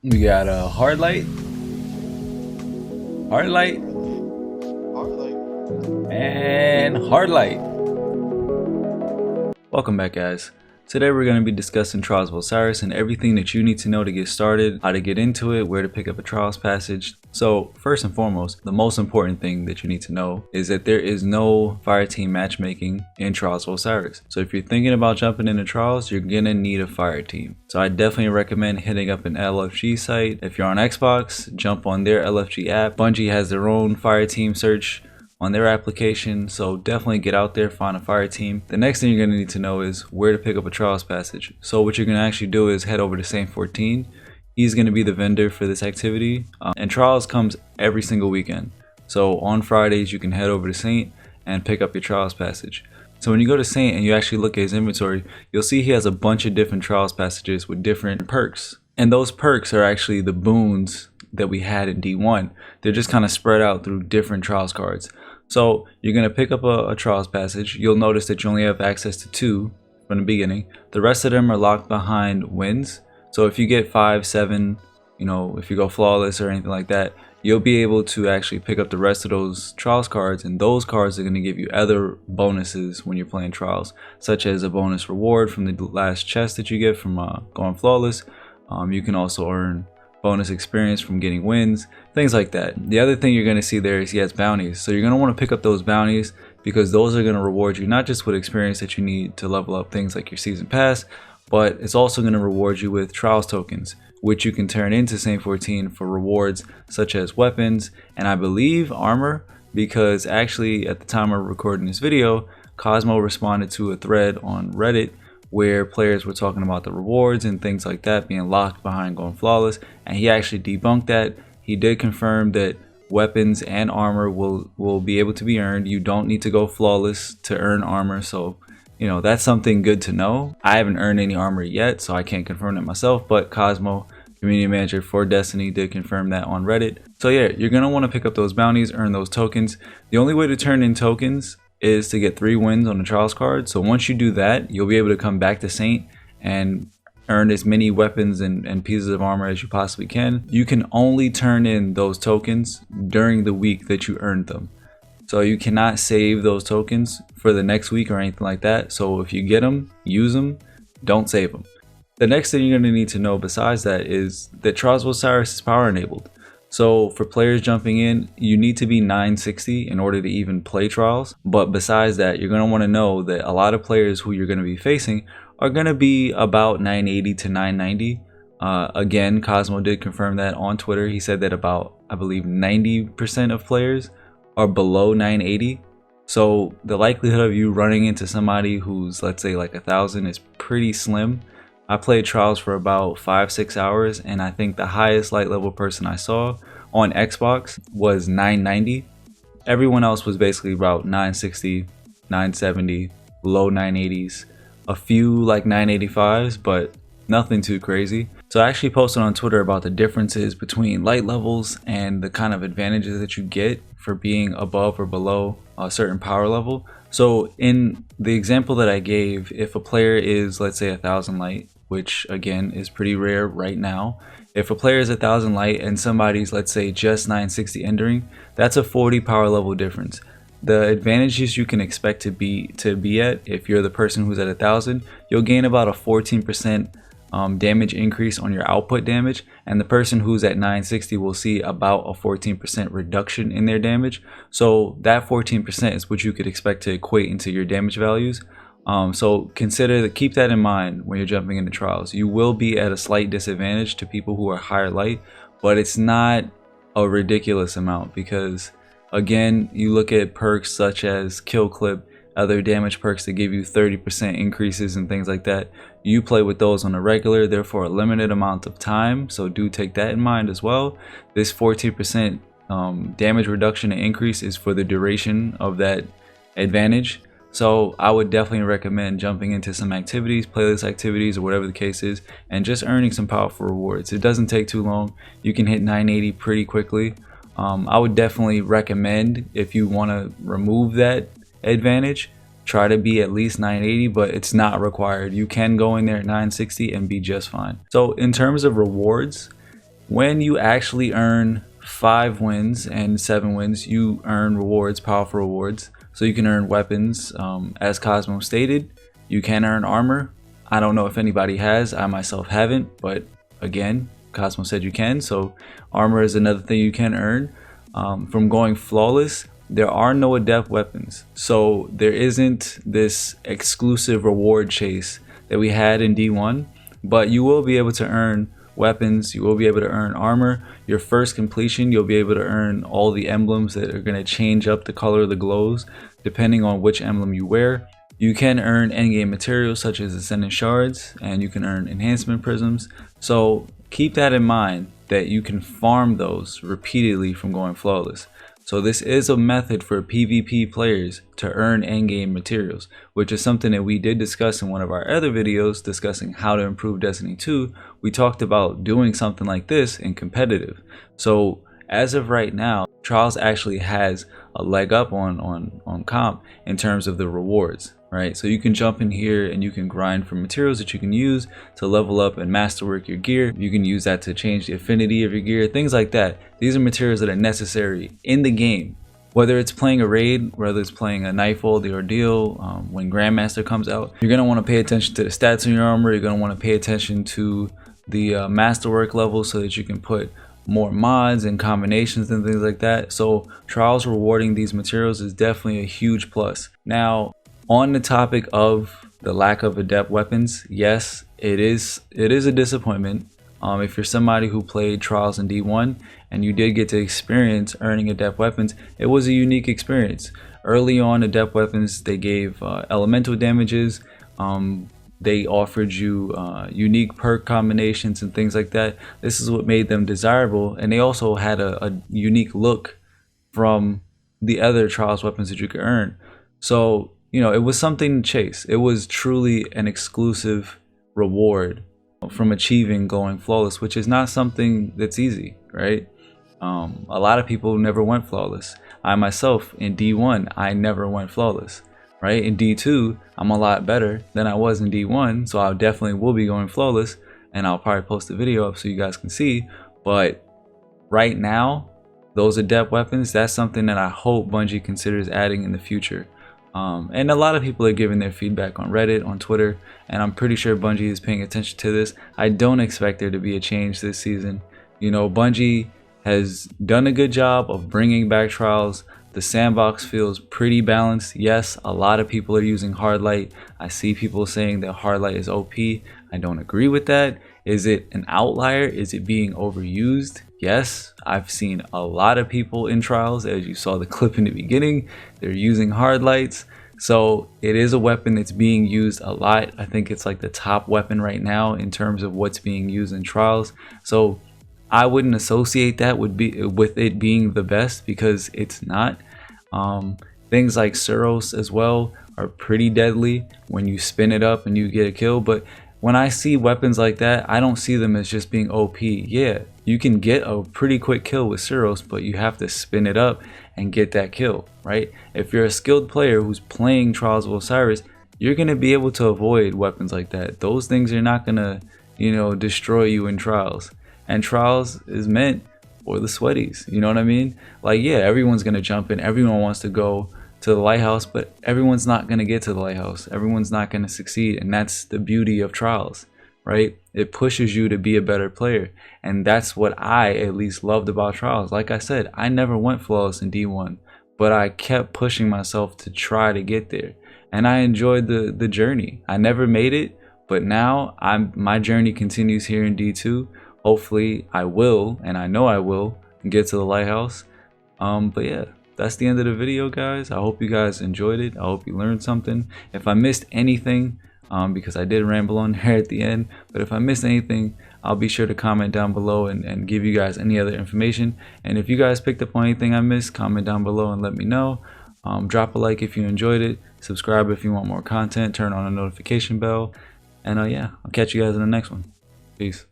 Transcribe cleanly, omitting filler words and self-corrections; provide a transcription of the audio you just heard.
We got a hard light, and hard light. Welcome back, guys. Today we're going to be discussing Trials of Osiris and everything that you need to know to get started, how to get into it, where to pick up a Trials passage. So first and foremost, the most important thing that you need to know is that there is no fireteam matchmaking in Trials of Osiris. So if you're thinking about jumping into Trials, you're going to need a fire team. So I definitely recommend hitting up an LFG site. If you're on Xbox, jump on their LFG app. Bungie has their own fire team search on their application, so definitely get out there, find a fire team. The next thing you're going to need to know is where to pick up a Trials passage. So what you're going to actually do is head over to Saint 14. He's going to be the vendor for this activity, and Trials comes every single weekend. So on Fridays you can head over to Saint and pick up your Trials passage. So when you go to Saint and you actually look at his inventory, you'll see he has a bunch of different Trials passages with different perks, and those perks are actually the boons that we had in D1. They're just kind of spread out through different Trials cards. So you're going to pick up a Trials passage. You'll notice that you only have access to 2 from the beginning. The rest of them are locked behind wins. So if you get 5, 7, if you go flawless or anything like that, you'll be able to actually pick up the rest of those Trials cards, and those cards are going to give you other bonuses when you're playing Trials, such as a bonus reward from the last chest that you get from going flawless. You can also earn bonus experience from getting wins, things like that. The other thing you're going to see there is he has bounties, so you're going to want to pick up those bounties because those are going to reward you not just with experience that you need to level up things like your season pass, but it's also going to reward you with Trials tokens, which you can turn into Saint 14 for rewards such as weapons and I believe armor, because actually at the time of recording this video, Cosmo responded to a thread on Reddit where players were talking about the rewards and things like that being locked behind going flawless, and he actually debunked that. He did confirm that weapons and armor will be able to be earned. You don't need to go flawless to earn armor, so that's something good to know. I haven't earned any armor yet, so I can't confirm that myself, but Cosmo, community manager for Destiny, did confirm that on Reddit. So yeah, you're gonna want to pick up those bounties, earn those tokens. The only way to turn in tokens is to get 3 wins on the Trials card. So once you do that, you'll be able to come back to Saint and earn as many weapons and pieces of armor as you possibly can. You can only turn in those tokens during the week that you earned them. So you cannot save those tokens for the next week or anything like that. So if you get them, use them, don't save them. The next thing you're going to need to know besides that is that Trials of Osiris is power enabled. So for players jumping in, you need to be 960 in order to even play Trials. But besides that, you're going to want to know that a lot of players who you're going to be facing are going to be about 980 to 990. Again, Cosmo did confirm that on Twitter. He said that about, I believe, 90% of players are below 980. So the likelihood of you running into somebody who's, let's say, like 1,000 is pretty slim. I played Trials for about 5-6 hours, and I think the highest light level person I saw on Xbox was 990. Everyone else was basically about 960, 970, low 980s, a few like 985s, but nothing too crazy. So I actually posted on Twitter about the differences between light levels and the kind of advantages that you get for being above or below a certain power level. So in the example that I gave, if a player is, let's say, 1,000 light, which again is pretty rare right now, if a player is 1,000 light and somebody's, let's say, just 960 entering, that's a 40 power level difference. The advantages you can expect to be at, if you're the person who's at 1,000, you'll gain about a 14% damage increase on your output damage, and the person who's at 960 will see about a 14% reduction in their damage. So that 14% is what you could expect to equate into your damage values. So keep that in mind when you're jumping into Trials. You will be at a slight disadvantage to people who are higher light, but it's not a ridiculous amount, because again, you look at perks such as kill clip, other damage perks that give you 30% increases and things like that. You play with those on a regular, therefore a limited amount of time, so do take that in mind as well. This 14% damage reduction and increase is for the duration of that advantage. So I would definitely recommend jumping into some activities, playlist activities, or whatever the case is, and just earning some powerful rewards. It doesn't take too long. You can hit 980 pretty quickly. I would definitely recommend, if you want to remove that advantage, try to be at least 980, but it's not required. You can go in there at 960 and be just fine. So in terms of rewards, when you actually earn 5 wins and 7 wins, you earn rewards, powerful rewards. So you can earn weapons. As Cosmo stated, you can earn armor. I don't know if anybody has. I myself haven't, but again, Cosmo said you can. So armor is another thing you can earn. From going flawless, there are no adept weapons. So there isn't this exclusive reward chase that we had in D1, but you will be able to earn weapons, you will be able to earn armor. Your first completion, you'll be able to earn all the emblems that are going to change up the color of the glows depending on which emblem you wear. You can earn endgame materials such as ascendant shards, and you can earn enhancement prisms. So keep that in mind, that you can farm those repeatedly from going flawless. So this is a method for PvP players to earn endgame materials, which is something that we did discuss in one of our other videos discussing how to improve Destiny 2. We talked about doing something like this in competitive. So as of right now, Trials actually has a leg up on comp in terms of the rewards, right? So you can jump in here and you can grind for materials that you can use to level up and masterwork your gear. You can use that to change the affinity of your gear, things like that. These are materials that are necessary in the game, whether it's playing a raid, whether it's playing a Nightfall, the Ordeal, when Grandmaster comes out. You're going to want to pay attention to the stats on your armor. You're going to want to pay attention to the masterwork level so that you can put more mods and combinations and things like that. So Trials rewarding these materials is definitely a huge plus. Now, on the topic of the lack of adept weapons, yes, it is a disappointment. If you're somebody who played Trials in D1 and you did get to experience earning adept weapons, it was a unique experience. Early on, adept weapons, they gave elemental damages. They offered you unique perk combinations and things like that. This is what made them desirable, and they also had a unique look from the other Trials weapons that you could earn. So, you know, it was something to chase. It was truly an exclusive reward from achieving going flawless, which is not something that's easy, right? A lot of people never went flawless. I myself, in D1, I never went flawless. Right, in D2, I'm a lot better than I was in D1, so I definitely will be going flawless, and I'll probably post a video up so you guys can see. But right now, those adept weapons, that's something that I hope Bungie considers adding in the future. And a lot of people are giving their feedback on Reddit, on Twitter, and I'm pretty sure Bungie is paying attention to this. I don't expect there to be a change this season. You know, Bungie has done a good job of bringing back Trials. The sandbox feels pretty balanced. Yes, a lot of people are using Hardlight. I see people saying that Hardlight is OP. I don't agree with that. Is it an outlier? Is it being overused? Yes, I've seen a lot of people in Trials, as you saw the clip in the beginning. They're using Hardlights. So it is a weapon that's being used a lot. I think it's like the top weapon right now in terms of what's being used in Trials. So I wouldn't associate that with it being the best, because it's not. Things like Suros as well are pretty deadly when you spin it up and you get a kill. But when I see weapons like that, I don't see them as just being OP. Yeah, you can get a pretty quick kill with Suros, but you have to spin it up and get that kill, right? If you're a skilled player who's playing Trials of Osiris, you're going to be able to avoid weapons like that. Those things are not going to, you know, destroy you in Trials. And Trials is meant for the sweaties, you know what I mean? Like, yeah, everyone's gonna jump in, everyone wants to go to the lighthouse, but everyone's not gonna get to the lighthouse, everyone's not gonna succeed. And that's the beauty of Trials, right? It pushes you to be a better player, and that's what I at least loved about Trials. Like I said, I never went flawless in D1, but I kept pushing myself to try to get there, and I enjoyed the journey. I never made it, but now my journey continues here in D2. Hopefully I will, and I know I will, get to the lighthouse. But yeah, that's the end of the video, guys. I hope you guys enjoyed it. I hope you learned something. If I missed anything, because I did ramble on there at the end, but if I missed anything, I'll be sure to comment down below and give you guys any other information. And if you guys picked up on anything I missed, comment down below and let me know. Drop a like if you enjoyed it. Subscribe if you want more content. Turn on a notification bell. And yeah, I'll catch you guys in the next one. Peace.